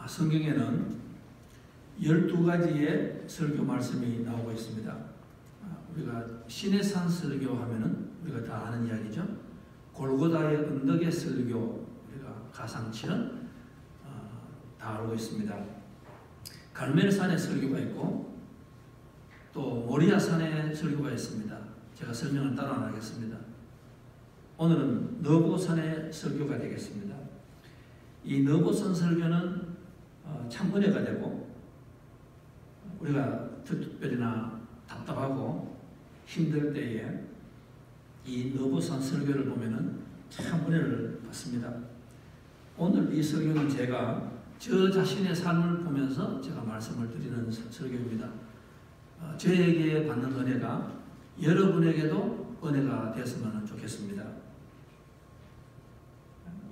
성경에는 12가지의 설교 말씀이 나오고 있습니다. 우리가 시내산 설교 하면은 우리가 다 아는 이야기죠. 골고다의 언덕의 설교 우리가 가상치는 다 알고 있습니다. 갈멜산의 설교가 있고 또 모리아산의 설교가 있습니다. 제가 설명을 따로 안 하겠습니다. 오늘은 너보산의 설교가 되겠습니다. 이 너보산 설교는 참 은혜가 되고 우리가 특별히나 답답하고 힘들 때에 이 너보산 설교를 보면은 참 은혜를 받습니다. 오늘 이 설교는 제가 저 자신의 삶을 보면서 제가 말씀을 드리는 설교입니다. 저에게 받는 은혜가 여러분에게도 은혜가 되었으면 좋겠습니다.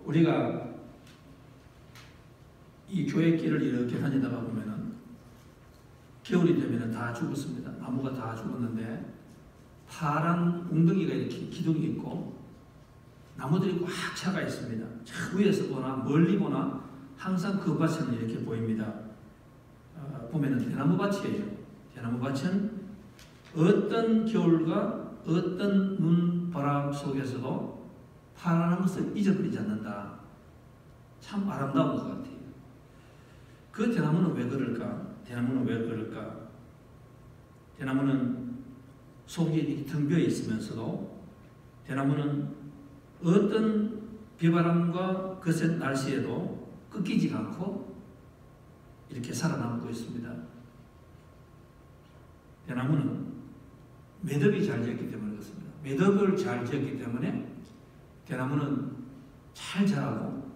우리가 이 교회 길을 이렇게 다니다가 보면은 겨울이 되면은 다 죽었습니다. 나무가 다 죽었는데 파란 웅덩이가 이렇게 기둥이 있고 나무들이 꽉 차가 있습니다. 저 위에서 보나 멀리 보나 항상 그 밭은 이렇게 보입니다. 보면은 대나무 밭이에요. 대나무 밭은 어떤 겨울과 어떤 눈바람 속에서도 파란 것을 잊어버리지 않는다. 참 아름다운 것 같아요. 그 대나무는 왜 그럴까? 대나무는 왜 그럴까? 대나무는 속이 텅 비어 있으면서도 대나무는 어떤 비바람과 거센 날씨에도 꺾이지 않고 이렇게 살아남고 있습니다. 대나무는 매듭이 잘 지었기 때문에 그렇습니다. 매듭을 잘 지었기 때문에 대나무는 잘 자라고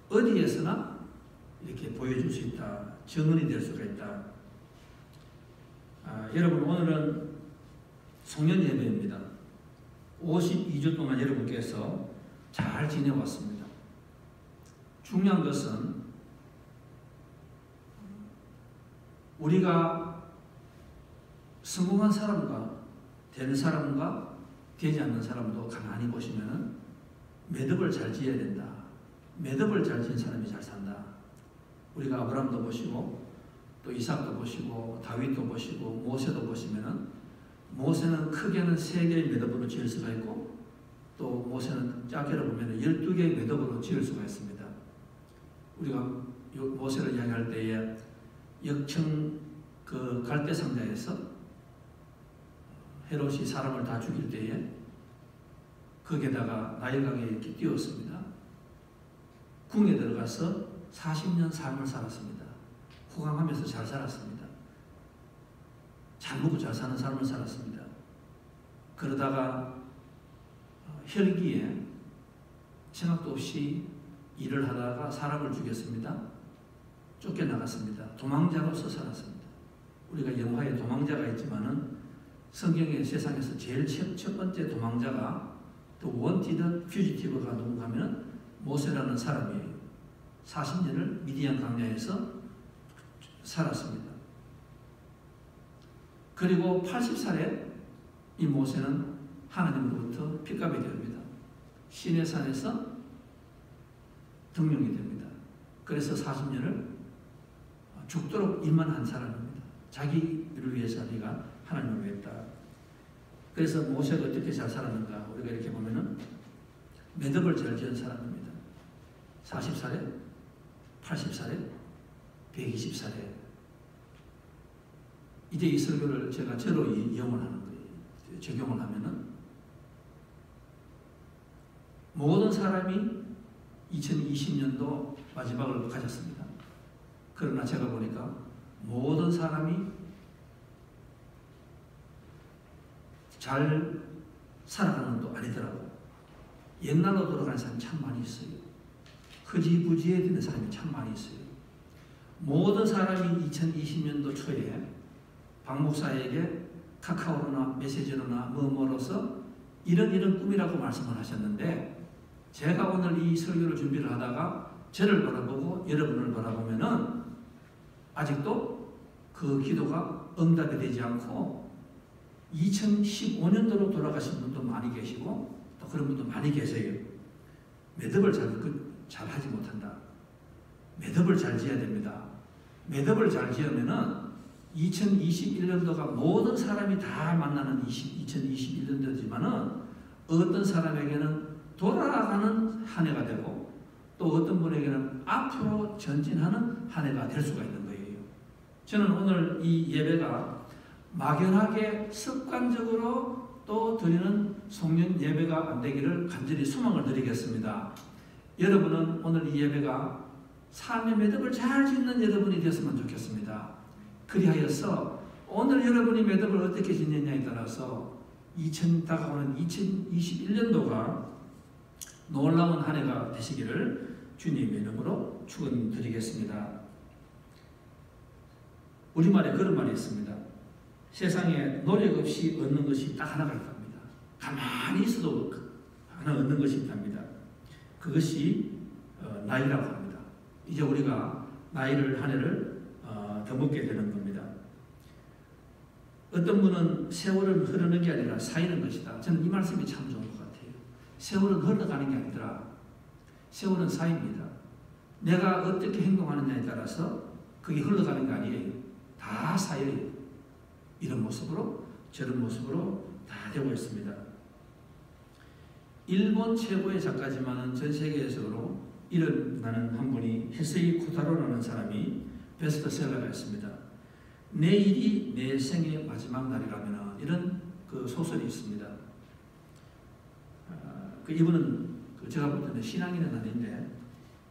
어디에서나 이렇게 보여줄 수 있다. 정원이 될 수가 있다. 여러분 오늘은 송년 예배입니다. 52주 동안 여러분께서 잘 지내왔습니다. 중요한 것은 우리가 성공한 사람과 되는 사람과 되지 않는 사람도 가만히 보시면은 매듭을 잘 지어야 된다. 매듭을 잘 지은 사람이 잘 산다. 우리가 아브라함도 보시고 또 이삭도 보시고 다윗도 보시고 모세도 보시면은 모세는 크게는 3개의 매듭으로 지을 수가 있고 또 모세는 작게로 보면은 12개의 매듭으로 지을 수가 있습니다. 우리가 모세를 이야기할 때에 역청 그 갈대상자에서 헤롯이 사람을 다 죽일 때에 거기에다가 나일강에 이렇게 띄웠습니다. 궁에 들어가서 40년 삶을 살았습니다. 호강하면서 잘 살았습니다. 잘 먹고 잘 사는 삶을 살았습니다. 그러다가 혈기에 생각도 없이 일을 하다가 사람을 죽였습니다. 쫓겨나갔습니다. 도망자로서 살았습니다. 우리가 영화에 도망자가 있지만은 성경의 세상에서 제일 첫 번째 도망자가 또 원티드 퓨지티브가 누군가 하면 모세라는 사람이에요. 40년을 미디안 광야에서 살았습니다. 그리고 80살에 이 모세는 하나님으로부터 픽업이 됩니다. 시내산에서 등용이 됩니다. 그래서 40년을 죽도록 일만 한 사람입니다. 자기를 위해서 네가 하나님을 위했다. 그래서 모세가 어떻게 잘 살았는가? 우리가 이렇게 보면은 매듭을 잘 지은 사람입니다. 40살에, 80살에, 120살에. 이제 이 설교를 제가 저로 이용을 하는 거예요. 적용을 하면은 모든 사람이 2020년도 마지막을 가졌습니다. 그러나 제가 보니까 모든 사람이 잘 살아가는 것도 아니더라고. 옛날로 돌아가는 사람이 참 많이 있어요. 흐지부지해 되는 사람이 참 많이 있어요. 모든 사람이 2020년도 초에 박 목사에게 카카오로나 메시지로나 뭐뭐로서 이런 꿈이라고 말씀을 하셨는데 제가 오늘 이 설교를 준비를 하다가 저를 바라보고 여러분을 바라보면은 아직도 그 기도가 응답이 되지 않고 2015년도로 돌아가신 분도 많이 계시고 또 그런 분도 많이 계세요. 매듭을 잘 하지 못한다. 매듭을 잘 지어야 됩니다. 매듭을 잘 지으면은 2021년도가 모든 사람이 다 만나는 2021년도지만은 어떤 사람에게는 돌아가는 한 해가 되고 또 어떤 분에게는 앞으로 전진하는 한 해가 될 수가 있는 거예요. 저는 오늘 이 예배가 막연하게 습관적으로 또 드리는 송년 예배가 안 되기를 간절히 소망을 드리겠습니다. 여러분은 오늘 이 예배가 삶의 매듭을 잘 짓는 여러분이 되었으면 좋겠습니다. 그리하여서 오늘 여러분이 매듭을 어떻게 짓느냐에 따라서 다가오는 2021년도가 놀라운 한 해가 되시기를 주님의 이름으로 축원드리겠습니다. 우리말에 그런 말이 있습니다. 세상에 노력 없이 얻는 것이 딱 하나가 있답니다. 가만히 있어도 하나 얻는 것이 있답니다. 그것이 나이라고 합니다. 이제 우리가 나이를 한 해를 더 먹게 되는 겁니다. 어떤 분은 세월은 흐르는 게 아니라 쌓이는 것이다. 저는 이 말씀이 참 좋은 것 같아요. 세월은 흘러가는 게 아니라 세월은 쌓입니다. 내가 어떻게 행동하느냐에 따라서 그게 흘러가는 게 아니에요. 다 쌓여요. 이런 모습으로 저런 모습으로 다 되고 있습니다. 일본 최고의 작가지만은 전 세계에서로 일어나는 한 분이 히세이 코타로라는 사람이 베스트셀러가 있습니다. 내일이 내 생의 마지막 날이라면 이런 그 소설이 있습니다. 이분은 제가 볼 때는 신앙인은 아닌데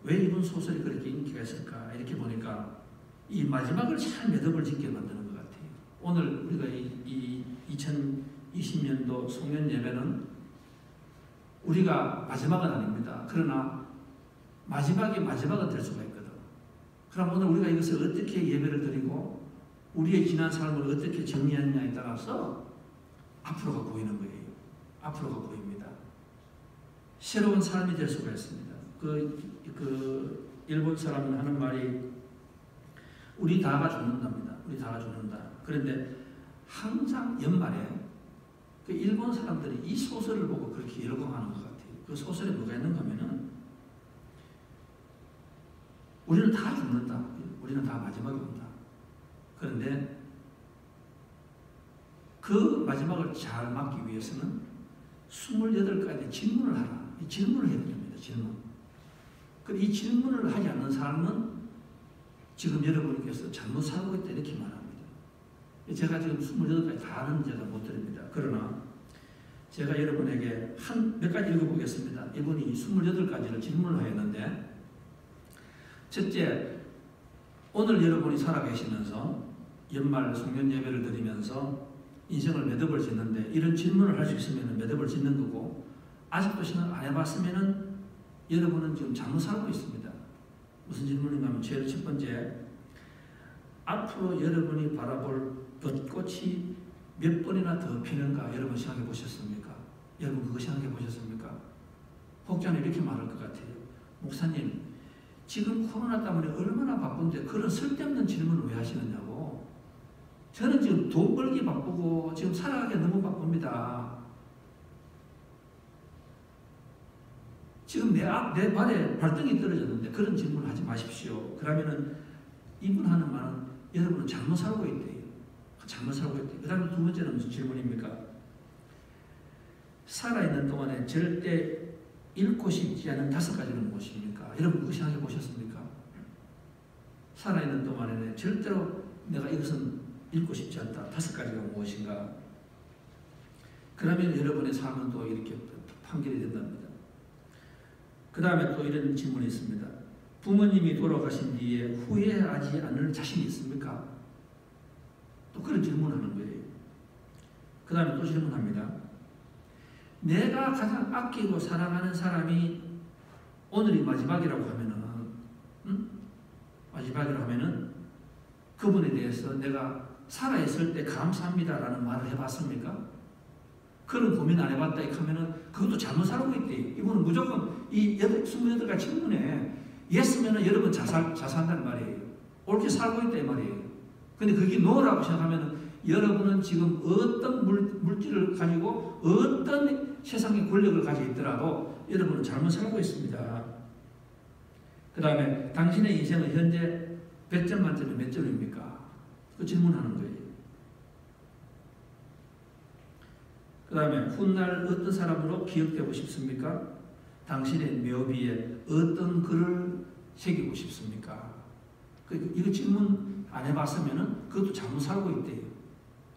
왜 이분 소설이 그렇게 인기가 있을까 이렇게 보니까 이 마지막을 잘 매듭을 짓게 만드는 것 같아요. 오늘 우리가 이 2020년도 송년 예배는 우리가 마지막은 아닙니다. 그러나 마지막은 될 수가 있거든. 그럼 오늘 우리가 이것을 어떻게 예배를 드리고 우리의 지난 삶을 어떻게 정리하느냐에 따라서 앞으로가 보이는 거예요. 앞으로가 보입니다. 새로운 삶이 될 수가 있습니다. 그 일본 사람은 하는 말이 우리 다가 죽는답니다. 우리 다가 죽는다. 그런데 항상 연말에 그 일본 사람들이 이 소설을 보고 그렇게 열광하는 것 같아요. 그 소설에 뭐가 있는가 하면은 우리는 다 죽는다. 우리는 다 마지막에 온다. 그런데 그 마지막을 잘 막기 위해서는 28가지 질문을 하라. 이 질문을 해야 됩니다. 질문. 이 질문을 하지 않는 사람은 지금 여러분께서 잘못 살고 있다 이렇게 말합니다. 제가 지금 28가지 다 아는 제가 못 드립니다. 그러나 제가 여러분에게 몇 가지 읽어보겠습니다. 이분이 28가지를 질문을 하였는데 첫째, 오늘 여러분이 살아계시면서 연말 송년 예배를 드리면서 인생을 매듭을 짓는데 이런 질문을 할 수 있으면 매듭을 짓는 거고 아직도 생각 안 해봤으면 여러분은 지금 잘못 살고 있습니다. 무슨 질문인가 하면 제일 첫 번째, 앞으로 여러분이 바라볼 벚꽃이 몇 번이나 더 피는가 여러분 생각해 보셨습니까? 여러분 그거 생각해 보셨습니까? 혹자는 이렇게 말할 것 같아요. 목사님, 지금 코로나 때문에 얼마나 바쁜데 그런 쓸데없는 질문을 왜 하시느냐고. 저는 지금 돈 벌기 바쁘고 지금 살아가기 너무 바쁩니다. 지금 내 발에 발등이 떨어졌는데 그런 질문을 하지 마십시오. 그러면은 이분 하는 말은 여러분은 잘못 살고 있대요. 잘못 살고 있대요. 그 다음에 두 번째는 무슨 질문입니까? 살아있는 동안에 절대 잃고 싶지 않은 5가지는 무엇입니까? 여러분 그거 생각해 보셨습니까? 살아있는 동안에는 절대로 내가 이것은 잃고 싶지 않다. 5가지가 무엇인가? 그러면 여러분의 삶은 또 이렇게 판결이 된답니다. 그 다음에 또 이런 질문이 있습니다. 부모님이 돌아가신 뒤에 후회하지 않을 자신이 있습니까? 또 그런 질문하는 거예요. 그 다음에 또 질문합니다. 내가 가장 아끼고 사랑하는 사람이 오늘이 마지막이라고 하면은 그분에 대해서 내가 살아있을 때 감사합니다라는 말을 해봤습니까? 그런 고민 안 해봤다 하면은 그것도 잘못 살고 있대. 이분은 무조건 이 28가지 질문에 예스면은 여러분 잘 산다는 말이에요. 옳게 살고 있다 이 말이에요. 근데 그게 노라고 생각하면은 여러분은 지금 어떤 물질을 가지고 어떤 세상의 권력을 가지고 있더라도 여러분은 잘못 살고 있습니다. 그 다음에 당신의 인생은 현재 100점 만점에 몇 점입니까? 그 질문하는 거예요. 그 다음에 훗날 어떤 사람으로 기억되고 싶습니까? 당신의 묘비에 어떤 글을 새기고 싶습니까? 이거 질문 안 해봤으면 그것도 잘못 살고 있대요.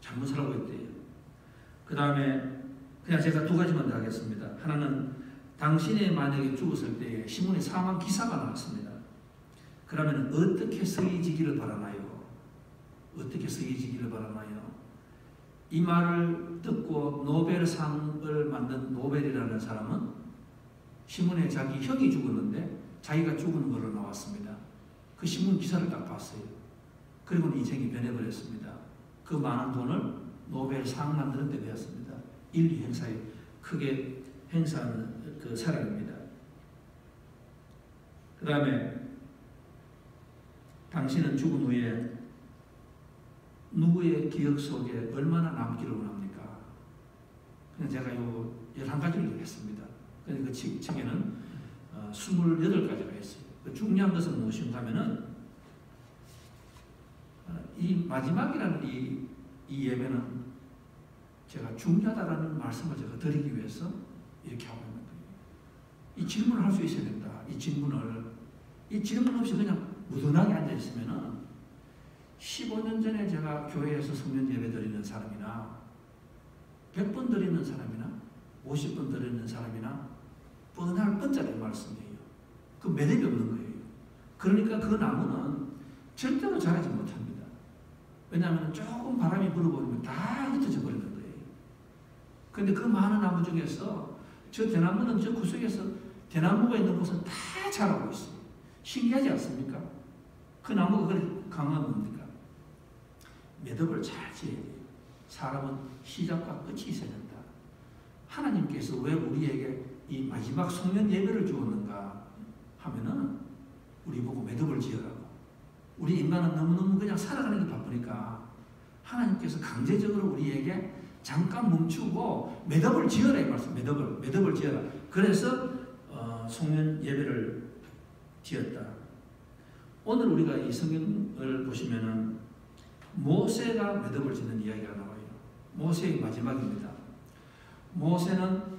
잘못 살고 있대요. 그 다음에 그냥 제가 두 가지만 더 하겠습니다. 하나는 당신이 만약에 죽었을 때에 신문에 사망 기사가 나왔습니다. 그러면 어떻게 쓰여지기를 바라나요? 어떻게 쓰여지기를 바라나요? 이 말을 듣고 노벨상을 만든 노벨이라는 사람은 신문에 자기 형이 죽었는데 자기가 죽은 걸로 나왔습니다. 그 신문 기사를 딱 봤어요. 그리고 인생이 변해버렸습니다. 그 많은 돈을 노벨상 만드는 데 되었습니다. 인류 행사에 크게 행사하는 그 사람입니다. 그 다음에 당신은 죽은 후에 누구의 기억 속에 얼마나 남기를 원합니까? 그냥 제가 요 11가지를 했습니다. 그 책에는 28가지가 있어요. 중요한 것은 무엇인가 하면은 이 마지막이라는 이 예배는 제가 중요하다라는 말씀을 제가 드리기 위해서 이렇게 하고 있는 거예요. 이 질문을 할 수 있어야 된다. 이 질문 없이 그냥 무던하게 앉아있으면은 15년 전에 제가 교회에서 성년 예배 드리는 사람이나 100번 드리는 사람이나 50번 드리는 사람이나 뻔할 뻔짜리 말씀이에요. 그 매듭이 없는 거예요. 그러니까 그 나무는 절대로 자라지 못합니다. 왜냐하면 조금 바람이 불어버리면 다 흩어져 버리는 거예요. 그런데 그 많은 나무 중에서 저 대나무는 저 구석에서 대나무가 있는 곳은 다 자라고 있어요. 신기하지 않습니까? 그 나무가 그렇게 강한 겁니까? 매듭을 잘 지어야 돼요. 사람은 시작과 끝이 있어야 된다. 하나님께서 왜 우리에게 이 마지막 성년 예배를 주었는가 하면은 우리 보고 매듭을 지으라고. 우리 인간은 너무너무 그냥 살아가는 게 바쁘니까 하나님께서 강제적으로 우리에게 잠깐 멈추고 매듭을 지어라 이 말씀. 매듭을 지어라. 그래서 성년 예배를 지었다. 오늘 우리가 이 성경을 보시면은 모세가 매듭을 짓는 이야기가 나와요. 모세의 마지막입니다. 모세는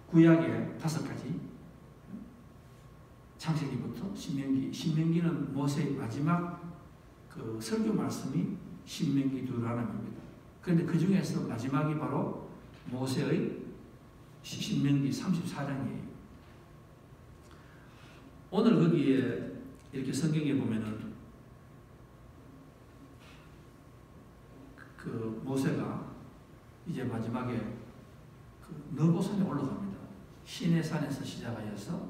구약의 5가지 창세기부터 신명기는 모세의 마지막 그 설교 말씀이 신명기 deuteronomy입니다. 그런데 그 중에서 마지막이 바로 모세의 신명기 34장이에요. 오늘 거기에 이렇게 성경에 보면은 그 모세가 이제 마지막에 그 너보산에 올라갑니다. 시내산에서 시작하여서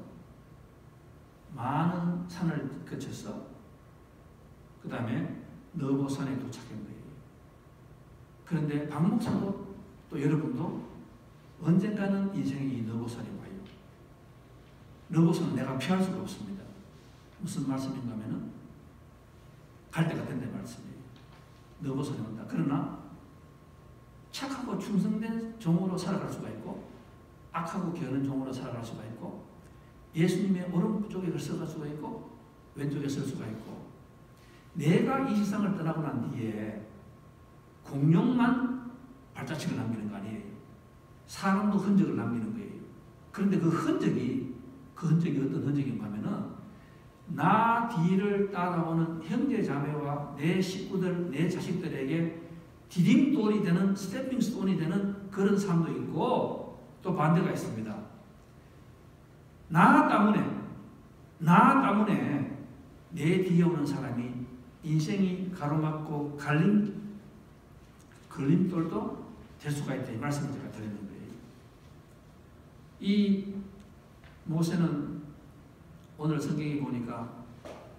많은 산을 거쳐서 그 다음에 너보산에 도착한 거예요. 그런데 박 목사도 또 여러분도 언젠가는 인생의 이 너보산에 와요. 너보산은 내가 피할 수가 없습니다. 무슨 말씀인가 하면은 갈 때가 된다 말씀이에요. 너보산에 온다. 그러나 착하고 충성된 종으로 살아갈 수가 있고 악하고 게으른 종으로 살아갈 수가 있고 예수님의 오른쪽에 서갈 수가 있고 왼쪽에 설 수가 있고 내가 이 세상을 떠나고 난 뒤에 공룡만 발자취를 남기는 거 아니에요. 사람도 흔적을 남기는 거예요. 그런데 그 흔적이 어떤 흔적인가 하면은 나 뒤를 따라오는 형제 자매와 내 식구들, 내 자식들에게 디딤돌이 되는 스태핑 스톤이 되는 그런 삶도 있고 또 반대가 있습니다. 나 때문에 내 뒤에 오는 사람이 인생이 가로막고 걸림돌도 될 수가 있다. 이 말씀을 제가 드리는 거예요. 이 모세는 오늘 성경에 보니까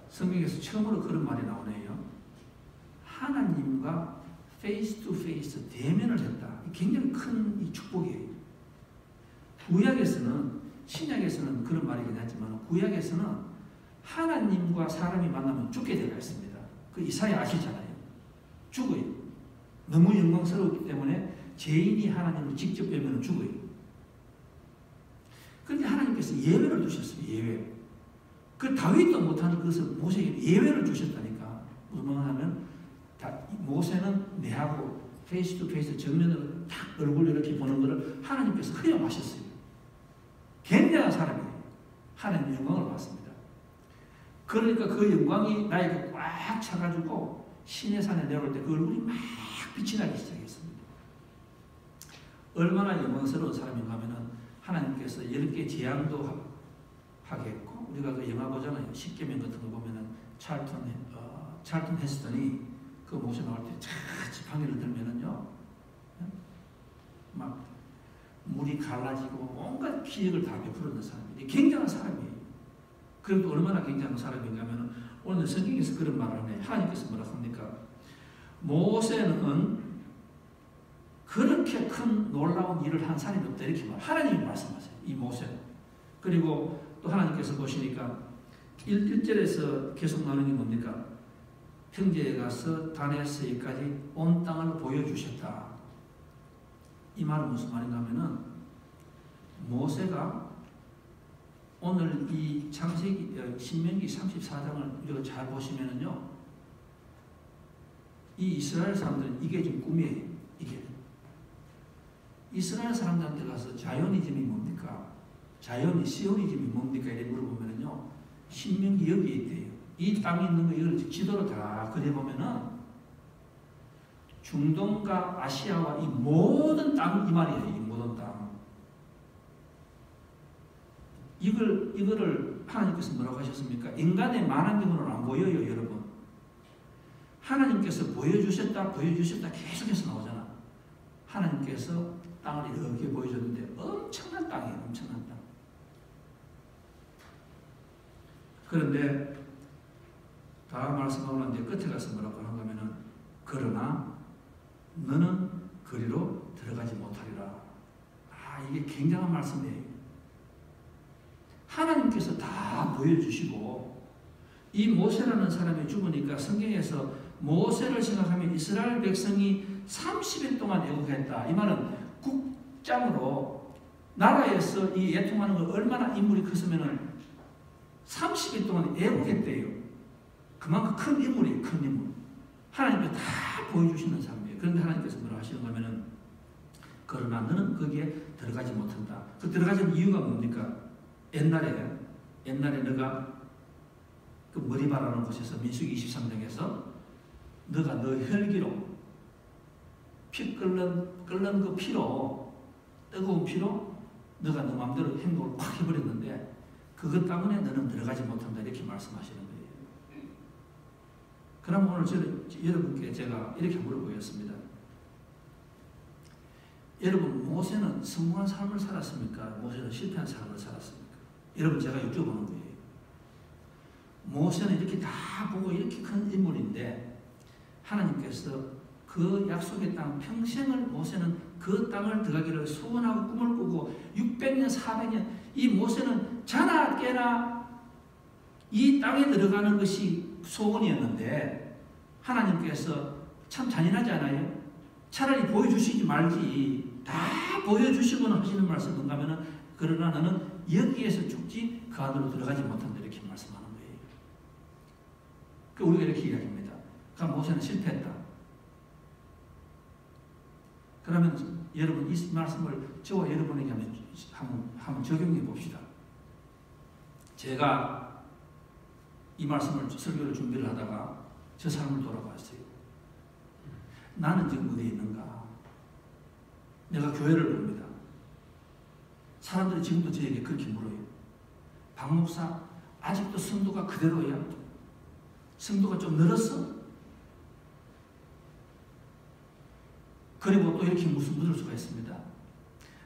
성경에서 처음으로 그런 말이 나오네요. 하나님과 페이스 투 페이스 대면을 했다. 굉장히 큰 이 축복이에요. 구약에서는 신약에서는 그런 말이 있지만 구약에서는 하나님과 사람이 만나면 죽게 되어 있습니다. 그 이사야 아시잖아요. 죽어요. 너무 영광스럽기 때문에 죄인이 하나님을 직접 뵈면 죽어요. 그런데 하나님께서 예외를 두셨어요. 예외. 그 다윗도 못하는 것을 모세에게 예외를 주셨다니까. 무슨 말 하면 모세는 내하고 페이스 투 페이스 정면으로 딱 얼굴 이렇게 보는 것을 하나님께서 허용하셨어요. 굉장한 사람이에요. 하나님의 영광을 받습니다. 그러니까 그 영광이 나에게 꽉 차가지고 시내산에 내려올 때 그 얼굴이 막 빛이 나기 시작했습니다. 얼마나 영광스러운 사람인가 하면은 하나님께서 10개 재앙도 하게 했고, 우리가 그 영화 보잖아요. 십계명 같은 거 보면은 찰턴 헤스턴이 그 모세 나올 때 지팡이를 들면은요, 막 물이 갈라지고 온갖 기적을 다 베풀어낸 사람이에요. 굉장한 사람이에요. 그래도 얼마나 굉장한 사람인가 하면은 오늘 성경에서 그런 말을 하네. 하나님께서 뭐라 합니까? 모세는 그렇게 큰 놀라운 일을 한 사람이 없다 이렇게 하나님이 말씀하세요. 이 모세는. 그리고 또 하나님께서 보시니까 1절에서 계속 나오는 게 뭡니까? 형제에 가서 다네스에까지 온 땅을 보여주셨다. 이 말은 무슨 말인가 하면은 모세가 오늘 이 신명기 34장을 우리가 잘 보시면은요, 이 이스라엘 사람들은 이게 좀 꿈이에요. 이게 이스라엘 사람들한테 가서 자요니즘이 뭡니까? 시오니즘이 뭡니까? 이렇게 물어보면은요, 신명기 여기에 있대요. 이 땅에 있는 거 이걸 지도로 다 그려보면은 중동과 아시아와 이 모든 땅 이 말이에요. 이 모든 땅. 이거를 하나님께서 뭐라고 하셨습니까? 인간의 만한경으로는 안 보여요, 여러분. 하나님께서 보여주셨다 계속해서 나오잖아. 하나님께서 땅을 이렇게 보여줬는데 엄청난 땅이에요, 엄청난 땅. 그런데 다 말씀하고 난 뒤에 끝에 가서 뭐라고 하는가 하면은 그러나 너는 그리로 들어가지 못하리라. 이게 굉장한 말씀이에요. 하나님께서 다 보여주시고, 이 모세라는 사람이 죽으니까 성경에서 모세를 생각하면 이스라엘 백성이 30일 동안 애국했다. 이 말은 국장으로 나라에서 이 애통하는 걸 얼마나 인물이 컸으면은 30일 동안 애국했대요. 그만큼 큰 인물이에요. 큰 인물. 하나님께서 다 보여주시는 사람이에요. 그런데 하나님께서 뭐라 하시는가 하면은 그러나 너는 거기에 들어가지 못한다. 그 들어가지 않는 이유가 뭡니까? 옛날에 너가 그 머리바라는 곳에서 민수기 23장에서 너가 너 혈기로 피 끓는 그 피로, 뜨거운 피로 너가 너 마음대로 행동을 확 해버렸는데 그것 때문에 너는 들어가지 못한다 이렇게 말씀하시는 거예요. 그럼 오늘 여러분께 제가 이렇게 물어보겠습니다. 여러분, 모세는 성공한 삶을 살았습니까? 모세는 실패한 삶을 살았습니까? 여러분, 제가 여쭤보는 거예요. 모세는 이렇게 다 보고 이렇게 큰 인물인데 하나님께서 그 약속의 땅 평생을 모세는 그 땅을 들어가기를 소원하고 꿈을 꾸고 600년 400년 이 모세는 자나 깨나 이 땅에 들어가는 것이 소원이었는데 하나님께서 참 잔인하지 않아요? 차라리 보여주시지 말지 다 보여주시고는 하시는 말씀 뭔가 하면은 그러나 너는 여기에서 죽지 그 안으로 들어가지 못한다 이렇게 말씀하는 거예요. 그 우리가 이렇게 이야기합니다. 그럼 모세는 실패했다. 그러면 여러분 이 말씀을 저와 여러분에게 한번 적용해 봅시다. 제가 이 말씀을 설교를 준비를 하다가 저 사람을 돌아봤어요. 나는 지금 어디에 있는가? 내가 교회를 봅니다. 사람들이 지금도 저에게 그렇게 물어요. 박 목사, 아직도 성도가 그대로야? 성도가 좀 늘었어? 그리고 또 이렇게 묻을 수가 있습니다.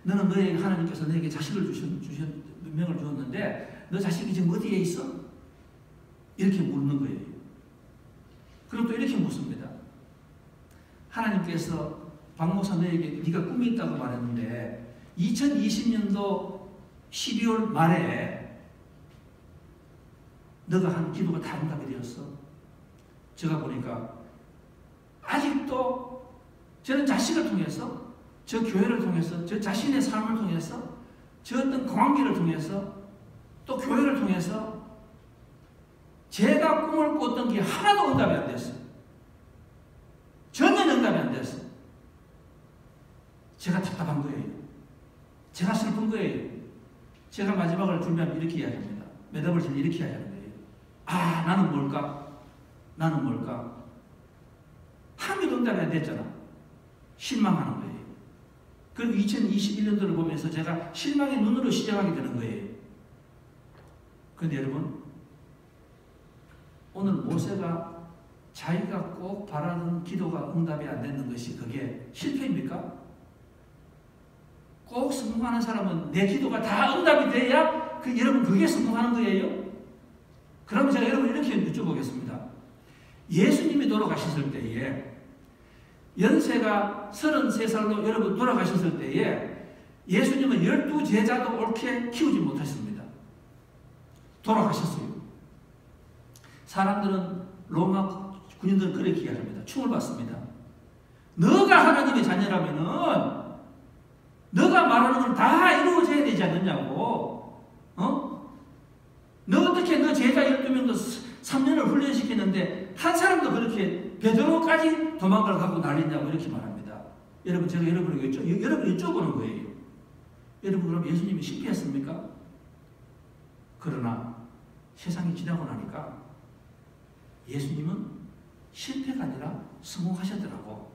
너는 너에게 하나님께서 너에게 자식을 명을 주었는데 너 자식이 지금 어디에 있어? 이렇게 묻는 거예요. 그리고 또 이렇게 묻습니다. 하나님께서 박 목사 너에게 네가 꿈이 있다고 말했는데 2020년도 12월 말에 너가 한 기도가 다 응답이 되었어. 제가 보니까 아직도 저는 자식을 통해서, 저 교회를 통해서, 저 자신의 삶을 통해서, 저 어떤 관계를 통해서, 또 교회를 통해서 제가 꿈을 꿨던 게 하나도 응답이 안 됐어요. 전혀 응답이 안 됐어요. 제가 답답한 거예요. 제가 슬픈 거예요. 제가 마지막을 준비하면 이렇게 이야기합니다. 매듭을 지면 이렇게 이야기하는 거예요. 아, 나는 뭘까? 나는 뭘까? 한 개도 응답이 안 됐잖아. 실망하는 거예요. 그리고 2021년도를 보면서 제가 실망의 눈으로 시작하게 되는 거예요. 그런데 여러분, 오늘 모세가 자기가 꼭 바라는 기도가 응답이 안 되는 것이 그게 실패입니까? 꼭 성공하는 사람은 내 기도가 다 응답이 돼야 여러분 그게 성공하는 거예요? 그러면 제가 여러분 이렇게 여쭤보겠습니다. 예수님이 돌아가셨을 때에 연세가 33살로 여러분 돌아가셨을 때에 예수님은 12제자도 옳게 키우지 못했습니다. 돌아가셨어요. 사람들은 로마 군인들은 그렇게 이야기합니다. 충을 받습니다. 너가 하나님의 자녀라면은 너가 말하는 건 다 이루어져야 되지 않느냐고. 너 어떻게 너 제자 12명도 3년을 훈련시키는데 한 사람도 그렇게 베드로까지 도망가를 갖고 날리냐고 이렇게 말합니다. 여러분 제가 여러분에게 여쭤보는 거예요. 여러분 그럼 예수님이 실패했습니까? 그러나 세상이 지나고 나니까 예수님은 실패가 아니라 성공하셨더라고.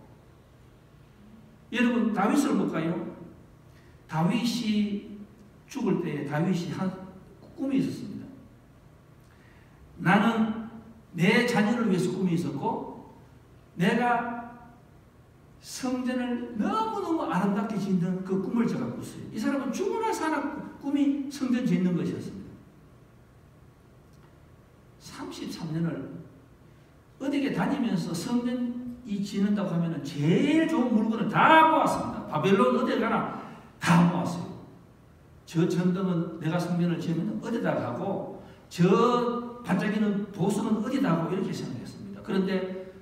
여러분 다윗을 볼까요? 다윗이 죽을 때 다윗이 한 꿈이 있었습니다. 나는 내 자녀를 위해서 꿈이 있었고 내가 성전을 너무너무 아름답게 짓는 그 꿈을 제가 꿨어요. 이 사람은 죽으나 사나 꿈이 성전 짓는 것이었습니다. 33년을 어디에 다니면서 성전이 짓는다고 하면 제일 좋은 물건을 다 모았습니다. 바벨론 어디에 가나 다 모았어요. 저 전등은 내가 성전을 지으면 어디다 가고 저 반짝이는 보석은 어디다 하고 이렇게 생각했습니다. 그런데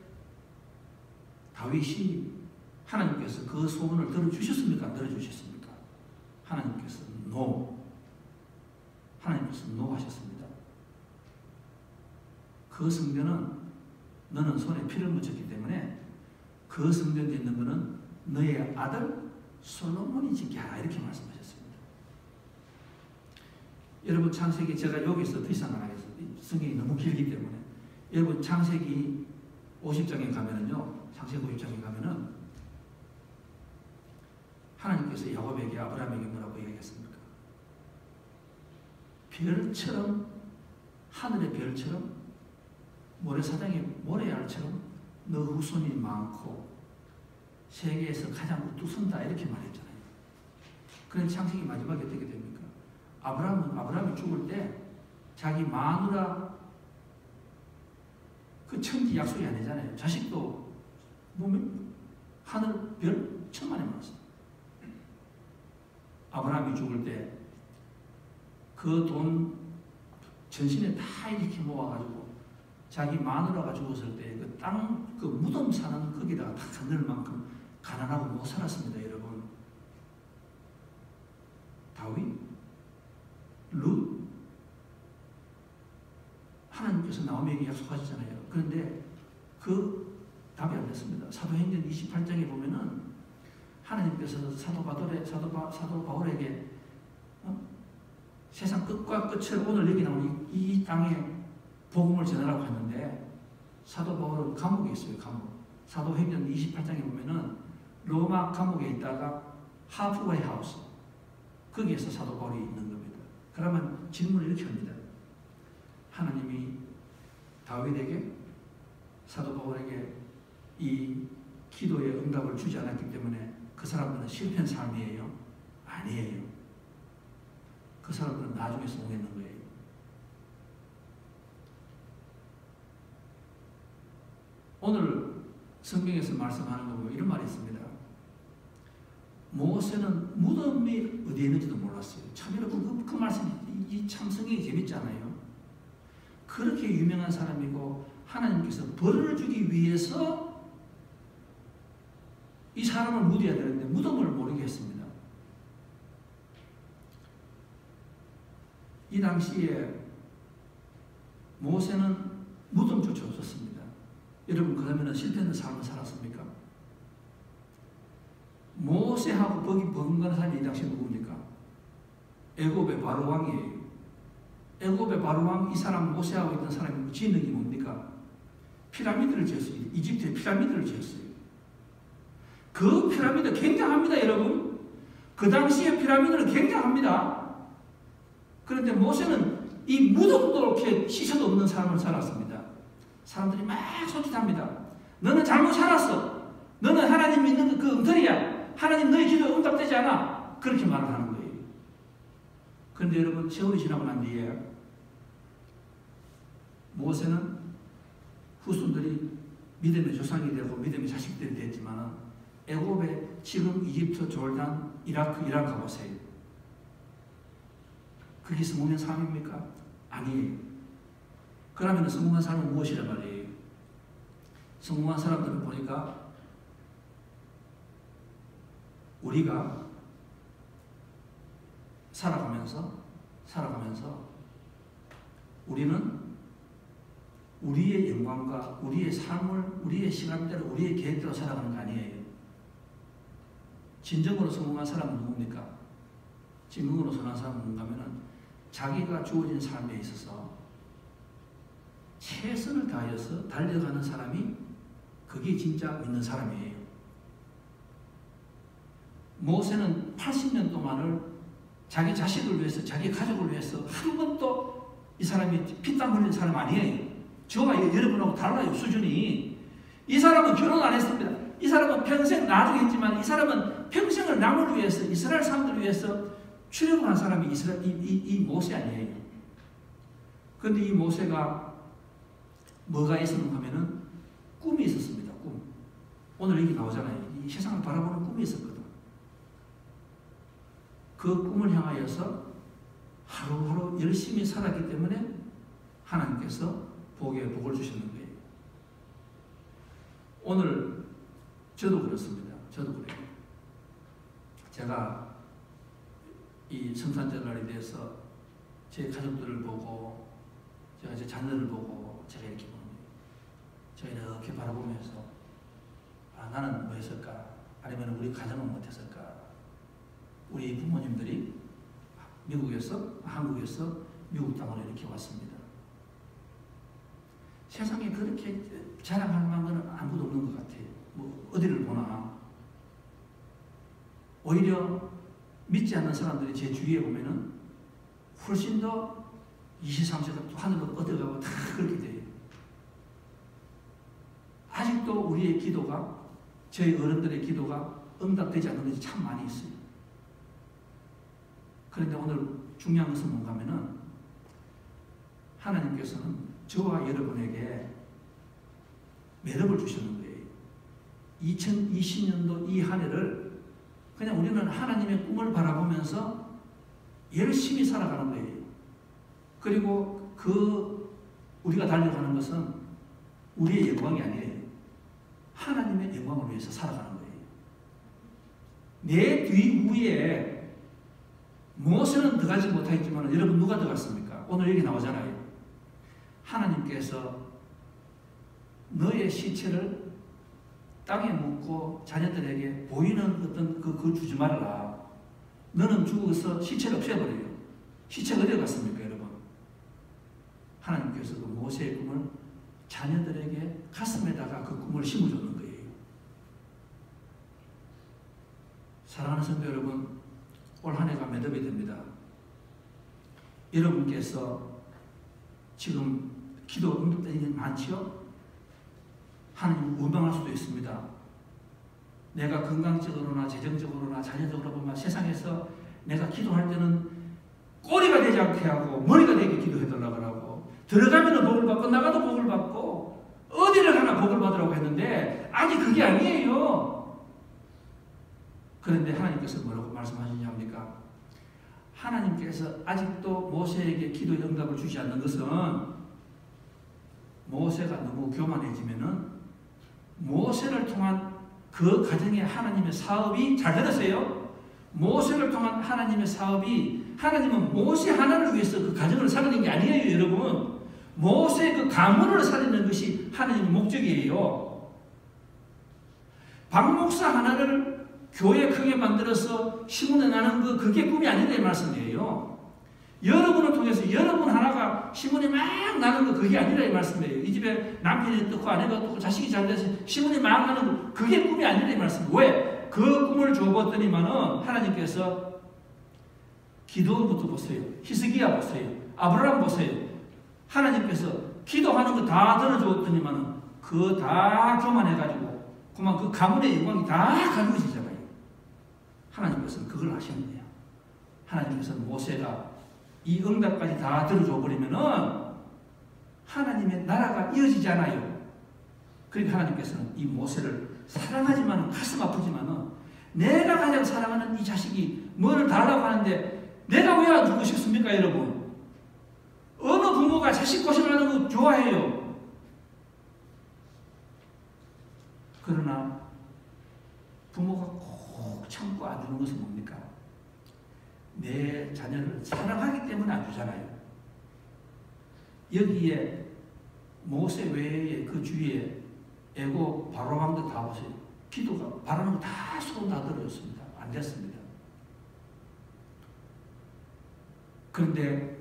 다윗이 하나님께서 그 소원을 들어주셨습니까? 안 들어주셨습니까? 하나님께서 노. 하나님께서 노 하셨습니다. 그 성전은 너는 손에 피를 묻혔기 때문에 그 성전 짓는 것은 너의 아들 솔로몬이 짓게 하라 이렇게 말씀하셨습니다. 여러분 창세기 제가 여기서 더 이상 안 하겠습니다. 성경이 너무 길기 때문에 여러분 창세기 50장에 가면은요. 창세기 50장에 가면은 하나님께서 야곱에게 아브라함에게 뭐라고 얘기했습니까? 별처럼 하늘의 별처럼 모래사장의 모래알처럼 너 후손이 많고 세계에서 가장 우뚝 선다 이렇게 말했잖아요. 그런데 창세기 마지막에 어떻게 됩니까? 아브라함이 죽을 때 자기 마누라 그 천지 약속이 아니잖아요. 자식도 보면 하늘 별 천만에 많았어요. 아브라함이 죽을 때 그 돈 전신에 다 이렇게 모아가지고 자기 마누라가 죽었을 때 그 땅 그 무덤 사는 거기다가 다 넣을 만큼 가난하고 못 살았습니다, 여러분. 다윗, 룻, 하나님께서 나오미에게 약속하시잖아요. 그런데 그 답이 안 됐습니다. 사도행전 28장에 보면은 하나님께서 사도 바울에게 세상 끝과 끝을 오늘 여기 나오는 이 땅에 복음을 전하라고 했는데 사도 바울은 감옥에 있어요. 감옥. 사도행전 28장에 보면은 로마 감옥에 있다가 하프웨이 하우스 거기에서 사도 바울이 있는 겁니다. 그러면 질문을 이렇게 합니다. 하나님이 다윗에게 사도 바울에게 이 기도의 응답을 주지 않았기 때문에 그 사람들은 실패한 삶이에요? 아니에요. 그 사람들은 나중에 성공했는 거예요. 오늘 성경에서 말씀하는 거 보면 이런 말이 있습니다. 모세는 무덤이 어디에 있는지도 몰랐어요. 참 여러분 그 말씀이 참 성경이 재밌잖아요. 그렇게 유명한 사람이고 하나님께서 벌을 주기 위해서 이 사람을 묻어야 되는데 무덤을 모르게 했습니다. 이 당시에 모세는 여러분 그러면 실패하는 삶을 살았습니까? 모세하고 벽이 번거는 사람이 이 당시 누굽니까? 애굽의 바로 왕이에요. 애굽의 바로 왕 이 사람 모세하고 있던 사람이 지능이 뭡니까? 피라미드를 지었어요. 이집트에 피라미드를 지었어요. 그 피라미드 굉장합니다, 여러분. 그 당시에 피라미드는 굉장합니다. 그런데 모세는 이 무덤도 이렇게 시셔도 없는 삶을 살았습니다. 사람들이 막 소짓합니다. 너는 잘못 살았어. 너는 하나님 믿는 그 엉터리야. 하나님 너의 기도 응답되지 않아. 그렇게 말을 하는 거예요. 그런데 여러분 세월이 지나고 난 뒤에 모세는 후손들이 믿음의 조상이 되고 믿음의 자식들이 됐지만 애굽에 지금 이집트, 졸단, 이라크, 이란 가보세요. 그게 성공한 삶입니까? 아니에요. 그러면 성공한 삶은 무엇이란 말이에요? 성공한 사람들을 보니까 우리가 살아가면서 우리는 우리의 영광과 우리의 삶을 우리의 시간대로 우리의 계획대로 살아가는 거 아니에요. 진정으로 성공한 사람은 누굽니까? 진정으로 성공한 사람은 누군가 하면은 자기가 주어진 삶에 있어서 최선을 다해서 달려가는 사람이 그게 진짜 믿는 사람이에요. 모세는 80년 동안을 자기 자식을 위해서 자기 가족을 위해서 한 번도 이 사람이 피땀 흘린 사람 아니에요. 저와 여러분하고 달라요. 수준이. 이 사람은 결혼 안 했습니다. 이 사람은 평생 나중에 했지만 이 사람은 평생을 남을 위해서 이스라엘 사람들을 위해서 출애굽한 사람이 이 모세 아니에요. 그런데 이 모세가 뭐가 있었는가 하면은 꿈이 있었습니다. 꿈. 오늘 여기 나오잖아요. 이 세상을 바라보는 꿈이 있었거든. 그 꿈을 향하여서 하루하루 열심히 살았기 때문에 하나님께서 복을 주시는 거예요. 오늘 저도 그렇습니다. 저도 그래요. 제가 이 성산절날에 대해서 제 가족들을 보고 제가 제 자녀를 보고 제가 이렇게 보는 거예요. 제가 이렇게 바라보면서 나는 뭐 했을까? 아니면 우리 가정은 못했을까? 우리 부모님들이 미국에서 한국에서 미국 땅으로 이렇게 왔습니다. 세상에 그렇게 자랑할 만한 건 아무도 없는 것 같아요. 뭐 어디를 보나 오히려 믿지 않는 사람들이 제 주위에 보면은 훨씬 더 23세가 또 하늘로 얻어가고 다 그렇게 돼요. 아직도 우리의 기도가 저희 어른들의 기도가 응답되지 않는 것이 참 많이 있어요. 그런데 오늘 중요한 것은 뭔가 하면은 하나님께서는 저와 여러분에게 매력을 주시는 거예요. 2020년도 이 한 해를 그냥 우리는 하나님의 꿈을 바라보면서 열심히 살아가는 거예요. 그리고 우리가 달려가는 것은 우리의 영광이 아니에요. 하나님의 영광을 위해서 살아가는 거예요. 내 뒤위에 모세는 들어가지 못하겠지만 여러분 누가 들어갔습니까? 오늘 여기 나오잖아요. 하나님께서 너의 시체를 땅에 묻고 자녀들에게 보이는 어떤 그 주지 말아라. 너는 죽어서 시체를 없애버려요. 시체가 어디 갔습니까, 여러분? 하나님께서 그 모세의 꿈을 자녀들에게 가슴에다가 그 꿈을 심어주는 거예요. 사랑하는 성도 여러분, 올 한 해가 매듭이 됩니다. 여러분께서 지금 기도 응답되는 일 많지요? 하나님 원망할 수도 있습니다. 내가 건강적으로나 재정적으로나 자녀적으로 보면 세상에서 내가 기도할 때는 꼬리가 되지 않게 하고 머리가 되게 기도해달라고 하고 들어가면 복을 받고 나가도 복을 받고 어디를 가나 복을 받으라고 했는데 아직 그게 아니에요. 그런데 하나님께서 뭐라고 말씀하시냐 합니까? 하나님께서 아직도 모세에게 기도의 응답을 주지 않는 것은 모세가 너무 교만해지면은 모세를 통한 그 가정의 하나님의 사업이 잘 들으세요. 모세를 통한 하나님의 사업이 하나님은 모세 하나를 위해서 그 가정을 살리는 게 아니에요, 여러분. 모세의 그 가문을 살리는 것이 하나님의 목적이에요. 박 목사 하나를 교회 크게 만들어서 신문에 나는 그게 꿈이 아니다 이 말씀이에요. 여러분을 통해서 여러분 하나가 신문이 막 나는 거 그게 아니라 이 말씀이에요. 이 집에 남편이 떴고 아내가 떴고 자식이 잘 돼서 신문이 막 나는 거 그게 꿈이 아니라 이 말씀이에요. 왜? 그 꿈을 줘봤더니만은 하나님께서 기도원부터 보세요. 히스기야 보세요. 아브라함 보세요. 하나님께서 기도하는 거 다 들어줬더니만은 그거 다 교만해가지고 그만 그 가문의 영광이 다 가져지잖아요. 하나님께서는 그걸 하시는데요. 하나님께서는 모세가 이 응답까지 다 들어줘 버리면은 하나님의 나라가 이어지지 않아요. 그러니까 하나님께서는 이 모세를 사랑하지만 가슴 아프지만은 내가 가장 사랑하는 이 자식이 뭐를 달라고 하는데 내가 왜 안 주고 싶습니까, 여러분? 어느 부모가 자식 고생하는 거 좋아해요. 그러나 부모가 꼭 참고 안 주는 것은 뭡니까? 내 자녀를 사랑하기 때문에 안 주잖아요. 여기에 모세 외에 그 주위에 애고 바로왕도 다 보세요. 기도가 바라는 거 다 손 다 들어줬습니다. 안 됐습니다. 그런데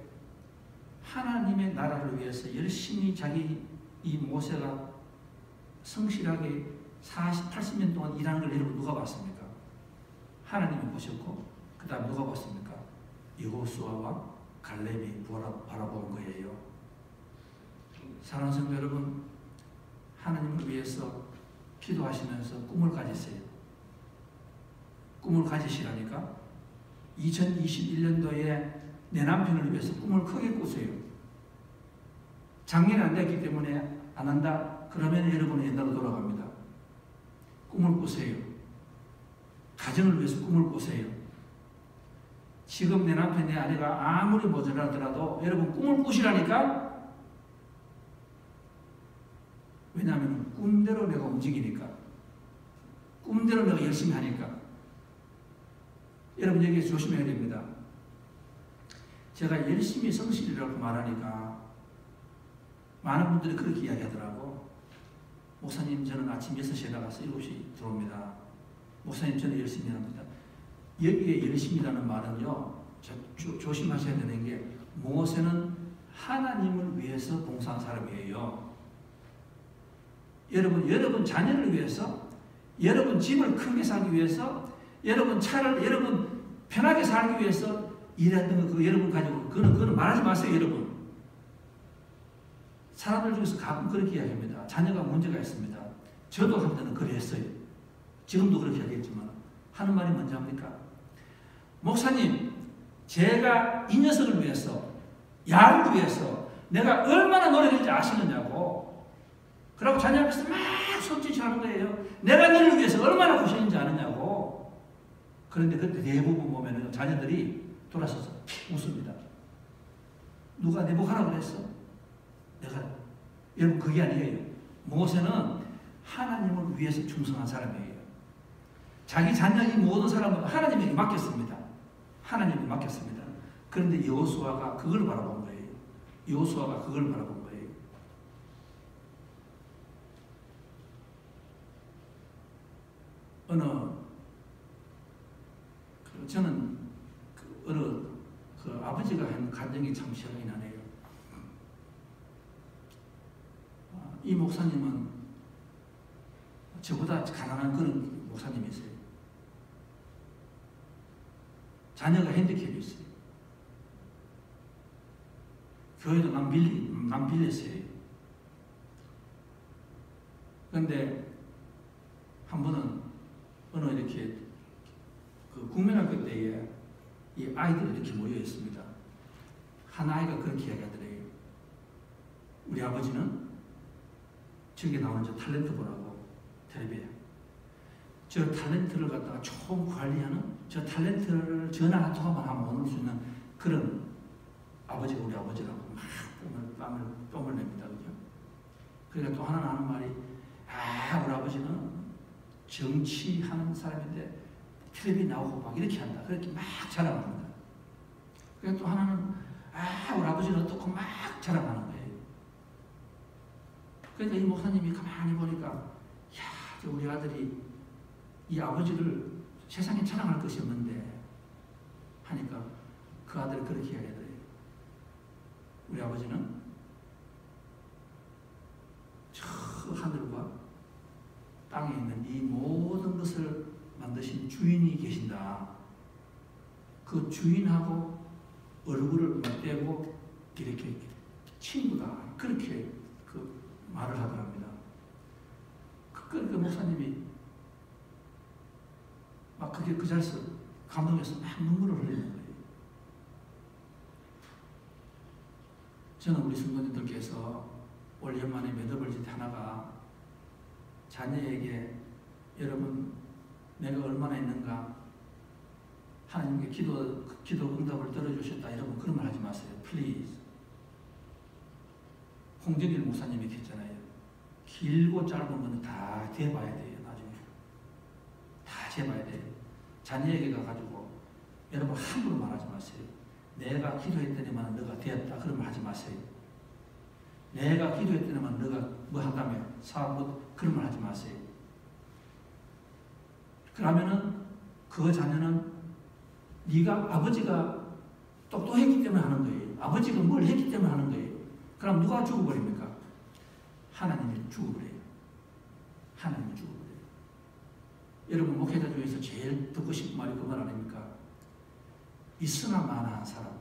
하나님의 나라를 위해서 열심히 자기 이 모세가 성실하게 80년 동안 일하는 걸 여러분 누가 봤습니까? 하나님이 보셨고 그 다음 누가 봤습니까? 여호수아와 갈렙이 바라본 거예요. 사랑하는 성도 여러분, 하나님을 위해서 기도하시면서 꿈을 가지세요. 꿈을 가지시라니까 2021년도에 내 남편을 위해서 꿈을 크게 꾸세요. 작년에 안 됐기 때문에 안 한다? 그러면 여러분은 옛날로 돌아갑니다. 꿈을 꾸세요. 가정을 위해서 꿈을 꾸세요. 지금 내 남편, 내 아내가 아무리 모자라더라도 여러분 꿈을 꾸시라니까. 왜냐하면 꿈대로 내가 움직이니까. 꿈대로 내가 열심히 하니까. 여러분 여기에 조심해야 됩니다. 제가 열심히 성실이라고 말하니까 많은 분들이 그렇게 이야기하더라고. 목사님 저는 아침 6시에 나가서 7시 들어옵니다. 목사님 저는 열심히 합니다. 여기에 열심이라는 말은요, 조심하셔야 되는 게 모세는 하나님을 위해서 봉사한 사람이에요. 여러분 자녀를 위해서, 여러분 집을 크게 살기 위해서, 여러분 차를 여러분 편하게 살기 위해서 일했던 거 그거 여러분 가지고 그거는 말하지 마세요, 여러분. 사람들 중에서 가끔 그렇게 이야기합니다. 자녀가 문제가 있습니다. 저도 한때는 그래 했어요. 지금도 그렇게 하겠지만 하는 말이 뭔지 압니까? 목사님, 제가 이 녀석을 위해서, 야를 위해서 내가 얼마나 노력했는지 아시느냐고. 그러고 자녀 앞에서 막 손짓하는 거예요. 내가 너를 위해서 얼마나 고생했는지 아느냐고. 그런데 그때 대부분 보면 자녀들이 돌아서서 웃습니다. 누가 내 목하라고 그랬어? 내가. 여러분 그게 아니에요. 모세는 하나님을 위해서 충성한 사람이에요. 자기 자녀의 모든 사람은 하나님에게 맡겼습니다. 하나님에게 맡겼습니다. 그런데 여호수아가 그걸 바라본 거예요. 여호수아가 그걸 바라본 거예요. 저는 아버지가 한 간증이 참 생각이 나네요. 이 목사님은 저보다 가난한 그런 목사님이세요. 자녀가 핸디캡이 있어요. 교회도 남 빌렸어요. 그런데 한 번은 이렇게 국민학교 때에 이 아이들이 이렇게 모여 있습니다. 한 아이가 그렇게 이야기하더래요. 우리 아버지는 저기 나오는 저 탤런트 보라고 텔레비에 저 탤런트를 갖다가 총 관리하는 저 탤런트를 전화 한 통화만 하면 오늘 수 있는 그런 아버지가 우리 아버지라고 막 뺨을 냅니다. 그죠? 그러니까 또 하나 하는 말이 우리 아버지는 정치하는 사람인데 텔레비 나오고 막 이렇게 한다. 그렇게 막 자랑합니다. 그러니까 또 하나는 우리 아버지는 어떻고 막 자랑하는 거예요. 그러니까 이 목사님이 가만히 보니까, 야, 우리 아들이 이 아버지를 세상에 자랑할 것이 없는데 하니까 그 아들이 그렇게 이야기하더래요. 우리 아버지는 저 하늘과 땅에 있는 이 모든 것을 만드신 주인이 계신다. 그 주인하고 얼굴을 맞대고 이렇게 친구다. 그렇게 그 말을 하더랍니다. 그러니까 목사님이 막 그게 그 자리에서 감동해서 막 눈물을 흘리는 거예요. 저는 우리 성도님들께서 올 연말에 매듭을 짓 하나가 자녀에게 여러분 내가 얼마나 있는가 하나님께 기도 응답을 들어주셨다 여러분 그런 말 하지 마세요. Please. 홍정일 목사님이 했잖아요. 길고 짧은 건 다 재봐야 돼요. 나중에 다 재봐야 돼요. 자녀에게 가가지고 여러분 함부로 말하지 마세요. 내가 기도했더니만 너가 되었다 그런 말 하지 마세요. 내가 기도했더니만 너가 뭐 한다며 사업 뭐 그런 말 하지 마세요. 그러면은 그 자녀는 네가 아버지가 똑똑했기 때문에 하는 거예요. 아버지가 뭘 했기 때문에 하는 거예요. 그럼 누가 죽어버립니까? 하나님이 죽어버려요. 하나님이 죽어버려요. 여러분 목회자 중에서 제일 듣고 싶은 말이 그 말 아닙니까? 있으나 마나한 사람.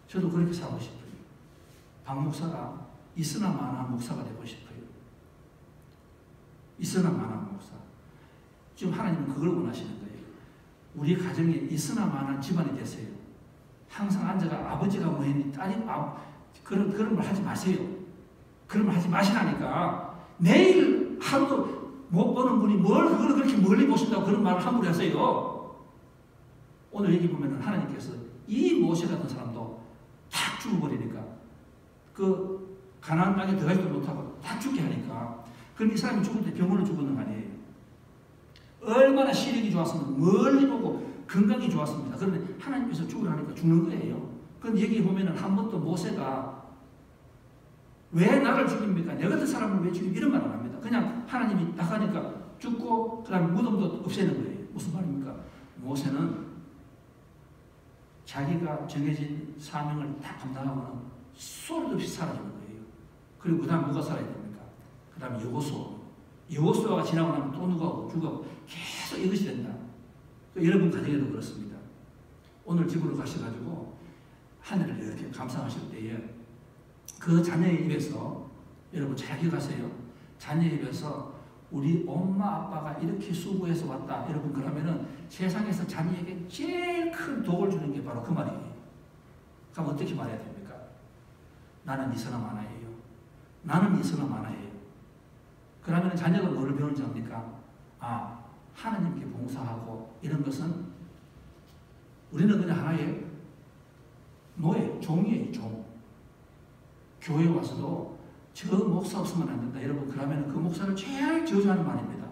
저도 그렇게 살고 싶어요. 박 목사가 있으나 마나한 목사가 되고 싶어요. 있으나 마나한 목사. 지금 하나님은 그걸 원하시는 거예요. 우리 가정에 있으나 마나한 집안이 되세요. 항상 앉아가 아버지가 뭐 했니 딸이 그런 말 하지 마세요. 그런 말 하지 마시라니까. 내일 하루도 못 보는 분이 뭘 그걸 그렇게 멀리 보신다고 그런 말을 함부로 하세요. 오늘 여기 보면은 하나님께서 이 모세 같은 사람도 다 죽어버리니까 그 가나안 땅에 들어가지도 못하고 다 죽게 하니까 그럼 이 사람이 죽을 때 병으로 죽었는 거 아니에요. 얼마나 시력이 좋았으면 멀리 보고 건강이 좋았습니다. 그런데 하나님께서 죽으라 하니까 죽는 거예요. 그런데 여기 보면은 한 번도 모세가 왜 나를 죽입니까? 내 같은 사람을 왜 죽입니까? 이런 말 안 합니다. 그냥 하나님이 나가니까 죽고 그 다음에 무덤도 없애는 거예요. 무슨 말입니까? 모세는 자기가 정해진 사명을 다 감당하고는 소리도 없이 사라지는 거예요. 그리고 그 다음 누가 살아야 됩니까? 그 다음에 여호수아가 지나고 나면 또 누가 죽어 계속 이것이 된다. 여러분 가정에도 그렇습니다. 오늘 집으로 가셔가지고 하늘을 이렇게 감상하실 때에 그 자녀의 입에서 여러분 잘 기억하세요. 자녀의 입에서 우리 엄마 아빠가 이렇게 수고해서 왔다. 여러분 그러면은 세상에서 자녀에게 제일 큰 독을 주는 게 바로 그 말이에요. 그럼 어떻게 말해야 됩니까? 나는 이서나 마나예요. 나는 이서나 마나예요. 그러면 자녀가 뭐를 배우는지 압니까? 아, 하나님께 봉사하고 이런 것은 우리는 그냥 하나의 노예, 종이에요, 종. 교회 와서도 저 목사 없으면 안 된다. 여러분 그러면 그 목사를 제일 저주하는 말입니다.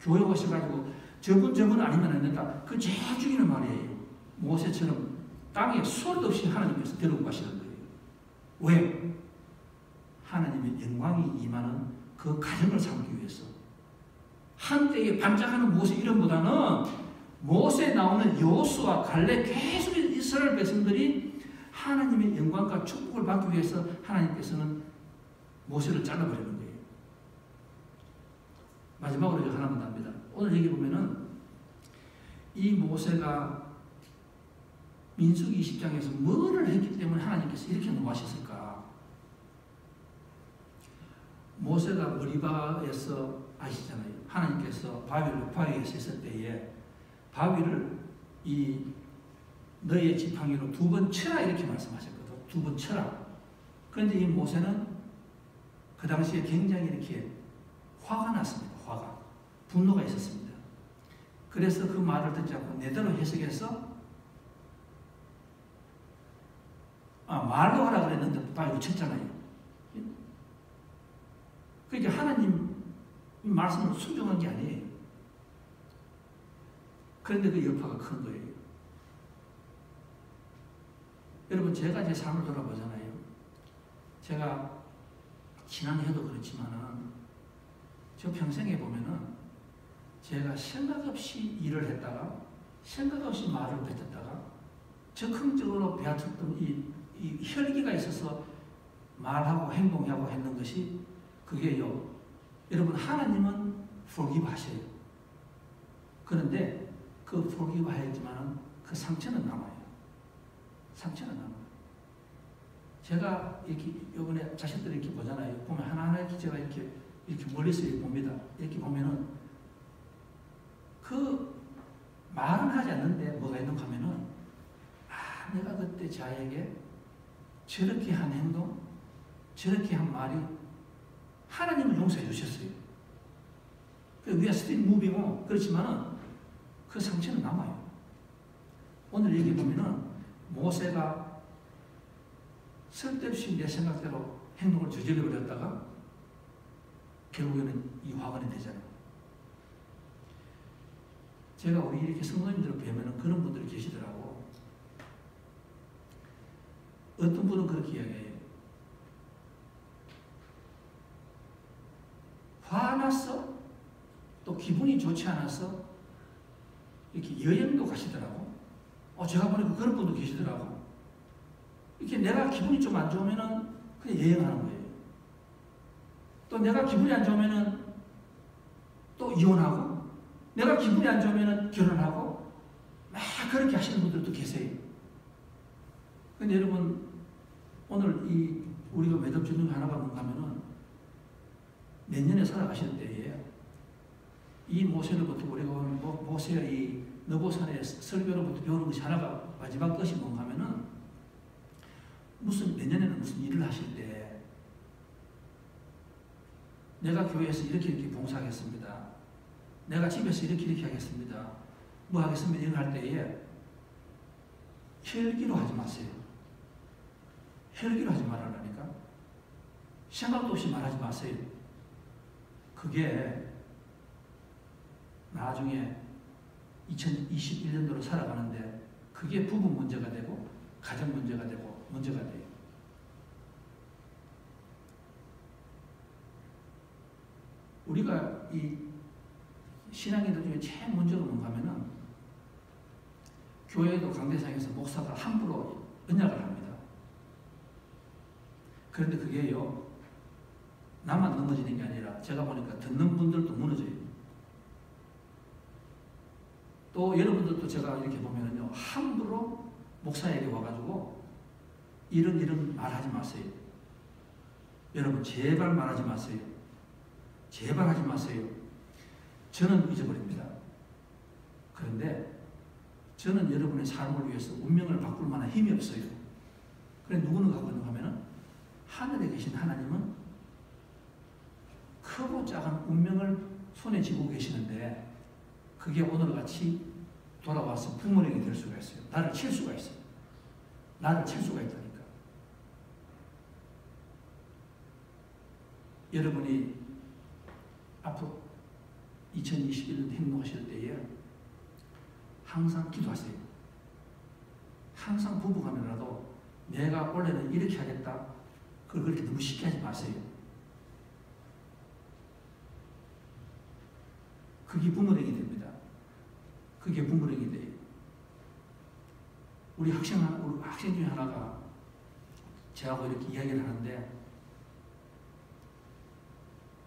교회 오셔가지고 저분 아니면 안 된다. 그 제일 죽이는 말이에요. 모세처럼 땅에 소리도 없이 하나님께서 데리고 가시는 거예요. 왜? 하나님의 영광이 임하는 그 가정을 삼기 위해서. 한때에 반짝하는 모세 이름보다는 모세 나오는 여호수아 갈렙 계속 이스라엘 백성들이 하나님의 영광과 축복을 받기 위해서 하나님께서는 모세를 잘라버리는 거예요. 마지막으로 하나만 답니다. 오늘 여기 보면은 이 모세가 민수기 20장에서 뭐를 했기 때문에 하나님께서 이렇게 노하셨을까? 모세가 머리바에서 아시잖아요. 하나님께서 바위에서 있을 때에 바위를 이 너의 지팡이로 2번 쳐라 이렇게 말씀하셨거든. 2번 쳐라. 그런데 이 모세는 그 당시에 굉장히 이렇게 화가 났습니다. 화가. 분노가 있었습니다. 그래서 그 말을 듣지 않고 내대로 해석해서 말로 하라 그랬는데 바위로 쳤잖아요. 그러니까 하나님 말씀을 순종한 게 아니에요. 그런데 그 여파가 큰 거예요. 여러분 제가 제 삶을 돌아보잖아요. 제가 지난해도 그렇지만은 저 평생에 보면은 제가 생각 없이 일을 했다가 생각 없이 말을 뱉었다가 적극적으로 배웠던 이 혈기가 있어서 말하고 행동하고 했는 것이 그게요. 여러분 하나님은 forgive 하셔요. 그런데 그 forgive 하였지만은 그 상처는 남아요. 상처는 남아요. 제가 이렇게 이번에 자식들 이렇게 보잖아요. 보면 하나하나 이렇게 제가 이렇게 멀리서 이렇게 봅니다. 이렇게 보면은 그 말은 하지 않는데 뭐가 있는가 하면은 내가 그때 자에게 저렇게 한 행동, 저렇게 한 말이 하나님을 용서해 주셨어요. We are still moving on. 그렇지만은 그 상처는 남아요. 오늘 얘기 보면은 모세가 쓸데없이 내 생각대로 행동을 저질러 버렸다가 결국에는 이 화관이 되잖아요. 제가 우리 이렇게 성도님들을 뵈면은 그런 분들이 계시더라고. 어떤 분은 그렇게 이야기해요. 화났어? 또 기분이 좋지 않아서 이렇게 여행도 가시더라고. 제가 보니까 그런 분도 계시더라고. 이렇게 내가 기분이 좀 안 좋으면은 그냥 여행하는 거예요. 또 내가 기분이 안 좋으면은 또 이혼하고, 내가 기분이 안 좋으면은 결혼하고, 막 그렇게 하시는 분들도 계세요. 근데 여러분, 오늘 우리가 매듭 짓는 거 하나가 뭔가 하면은 내년에 살아가실 때에 이 모세로부터 우리가 오늘 모세의 이 너보산의 설교로부터 배우는 것이 하나가 마지막 것이 뭔가 하면은 내년에는 무슨 일을 하실 때 내가 교회에서 이렇게 봉사하겠습니다. 내가 집에서 이렇게 하겠습니다. 뭐 하겠습니다. 이런 할 때에 혈기로 하지 마세요. 혈기로 하지 말라니까. 생각도 없이 말하지 마세요. 그게 나중에 2021년도로 살아가는데 그게 부부 문제가 되고 가정 문제가 되고 문제가 돼요. 우리가 이 신앙인들 중에 제일 문제가 뭔가 하면은 교회도 강대상에서 목사가 함부로 언약을 합니다. 그런데 그게요, 나만 넘어지는 게 아니라 제가 보니까 듣는 분들도 무너져요. 또 여러분들도 제가 이렇게 보면은요, 함부로 목사에게 와가지고 이런 말하지 마세요. 여러분 제발 말하지 마세요. 제발 하지 마세요. 저는 잊어버립니다. 그런데 저는 여러분의 삶을 위해서 운명을 바꿀 만한 힘이 없어요. 그래 누구는 갖고 있는가 하면은 하늘에 계신 하나님은 크고 작은 운명을 손에 쥐고 계시는데 그게 오늘같이 돌아와서 부모님이 될 수가 있어요. 나를 칠 수가 있어요. 나를 칠 수가 있다니까. 여러분이 앞으로 2021년 행동하실 때에 항상 기도하세요. 항상 부부간이라도 내가 원래는 이렇게 하겠다. 그걸 그렇게 너무 쉽게 하지 마세요. 그게 부모령이 됩니다. 그게 부모령이 돼요. 우리 학생 중에 하나가 저하고 이렇게 이야기를 하는데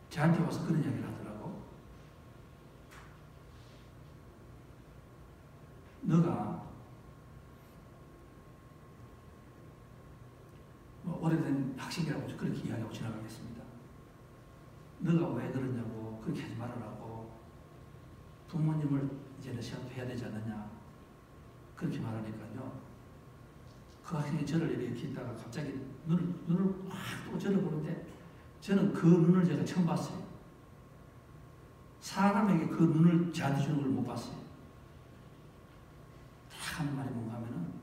저한테 와서 그런 이야기를 하더라고. 너가 오래된 학생이라고 그렇게 이야기하고 지나가겠습니다. 너가 왜 그러냐고, 그렇게 하지 말으라고, 부모님을 이제는 생각해야 되지 않느냐, 그렇게 말하니까요. 그 학생이 저를 이렇게 있다가 갑자기 눈을 확 뜨고 저를 보는데 저는 그 눈을 제가 처음 봤어요. 사람에게 그 눈을 저한테 주는 걸 못 봤어요. 딱 하는 말이 뭔가 하면은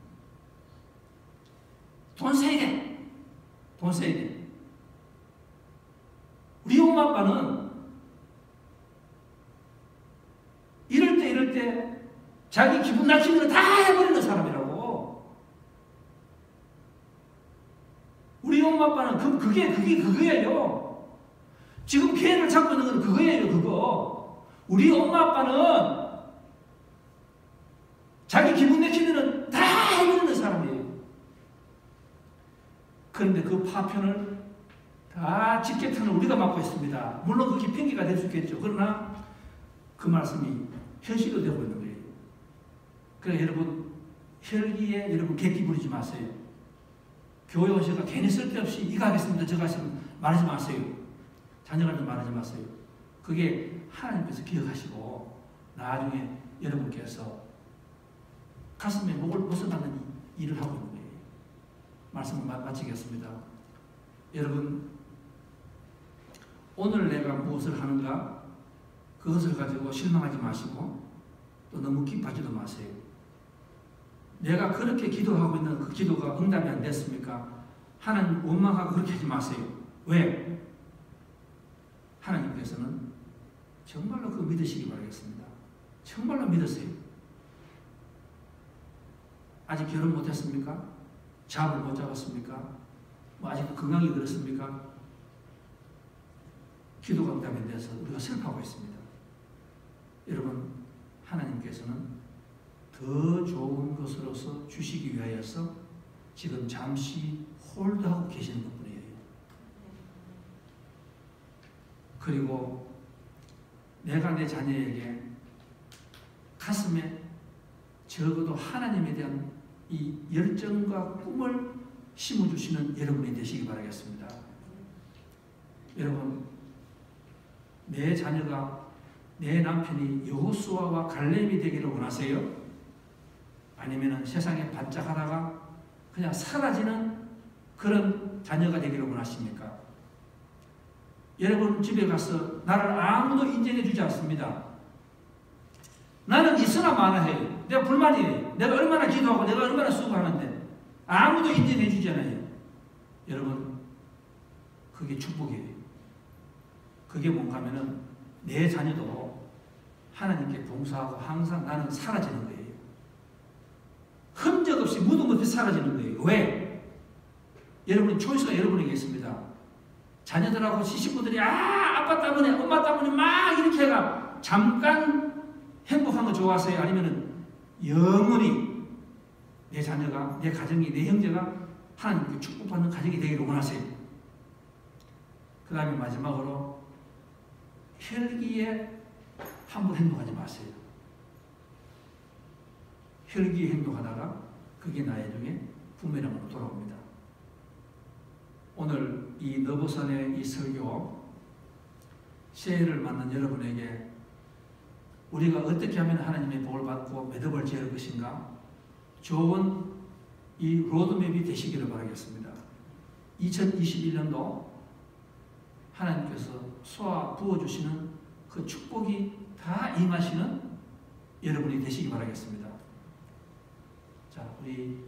돈 써야 돼. 돈 써야 돼. 우리 엄마 아빠는 이럴 때 자기 기분 낮추는 거 다 해버리는 사람이라고. 우리 엄마 엄마 아빠는 그거예요. 지금 기회를 잡고 있는 건 그거예요. 그거. 우리 엄마 아빠는 자기 기분 내키면은 다 해버리는 사람이에요. 그런데 그 파편을 다 집게탄을 우리가 맡고 있습니다. 물론 그게 핑계가 될 수 있겠죠. 그러나 그 말씀이 현실로 되고 있는 거예요. 그러니까 여러분, 혈기에 여러분 객기 부리지 마세요. 교회 오셔가 괜히 쓸데없이 이거 하겠습니다, 저거 하시면 말하지 마세요. 자녀한테 말하지 마세요. 그게 하나님께서 기억하시고 나중에 여러분께서 가슴에 목을 벗어나는 일을 하고 있는 거예요. 말씀을 마치겠습니다. 여러분, 오늘 내가 무엇을 하는가? 그것을 가지고 실망하지 마시고 또 너무 기뻐하지도 마세요. 내가 그렇게 기도하고 있는 그 기도가 응답이 안 됐습니까? 하나님 원망하고 그렇게 하지 마세요. 왜? 하나님께서는 정말로 그거 믿으시기 바라겠습니다. 정말로 믿으세요. 아직 결혼 못했습니까? 잡을 못 잡았습니까? 뭐 아직 건강이 그렇습니까? 기도가 응답이 안 돼서 우리가 슬퍼하고 있습니다. 여러분, 하나님께서는 더 좋은 것으로서 주시기 위하여서 지금 잠시 홀드하고 계시는 것뿐이에요. 그리고 내가 내 자녀에게 가슴에 적어도 하나님에 대한 이 열정과 꿈을 심어주시는 여러분이 되시기 바라겠습니다. 여러분, 내 자녀가, 내 남편이 여호수아와 갈렙이 되기를 원하세요? 아니면 세상에 반짝하다가 그냥 사라지는 그런 자녀가 되기를 원하십니까? 여러분 집에 가서 나를 아무도 인정해 주지 않습니다. 나는 있으나 마나 해요. 내가 불만이에요. 내가 얼마나 기도하고 내가 얼마나 수고하는데 아무도 인정해 주지 않아요. 여러분, 그게 축복이에요. 그게 뭔가 하면은 내 자녀도 하나님께 봉사하고 항상 나는 사라지는 거예요. 흔적 없이 무덤 없이 사라지는 거예요. 왜? 여러분이 초이스가 여러분에게 있습니다. 자녀들하고 시식구들이 아빠 때문에 엄마 때문에 막 이렇게 해가 잠깐 행복한 거 좋아하세요? 아니면은 영원히 내 자녀가, 내 가정이, 내 형제가 하나님께 축복받는 가정이 되기를 원하세요? 그 다음에 마지막으로 혈기에 함부로 행동하지 마세요. 혈기에 행동하다가 그게 나중에 부메랑으로 돌아옵니다. 오늘 이 너보산의 이 설교 새해를 맞는 여러분에게 우리가 어떻게 하면 하나님의 복을 받고 매듭을 지을 것인가 좋은 이 로드맵이 되시기를 바라겠습니다. 2021년도 하나님께서 쏘아 부어주시는 그 축복이 다 임하시는 여러분이 되시기 바라겠습니다. 자, 우리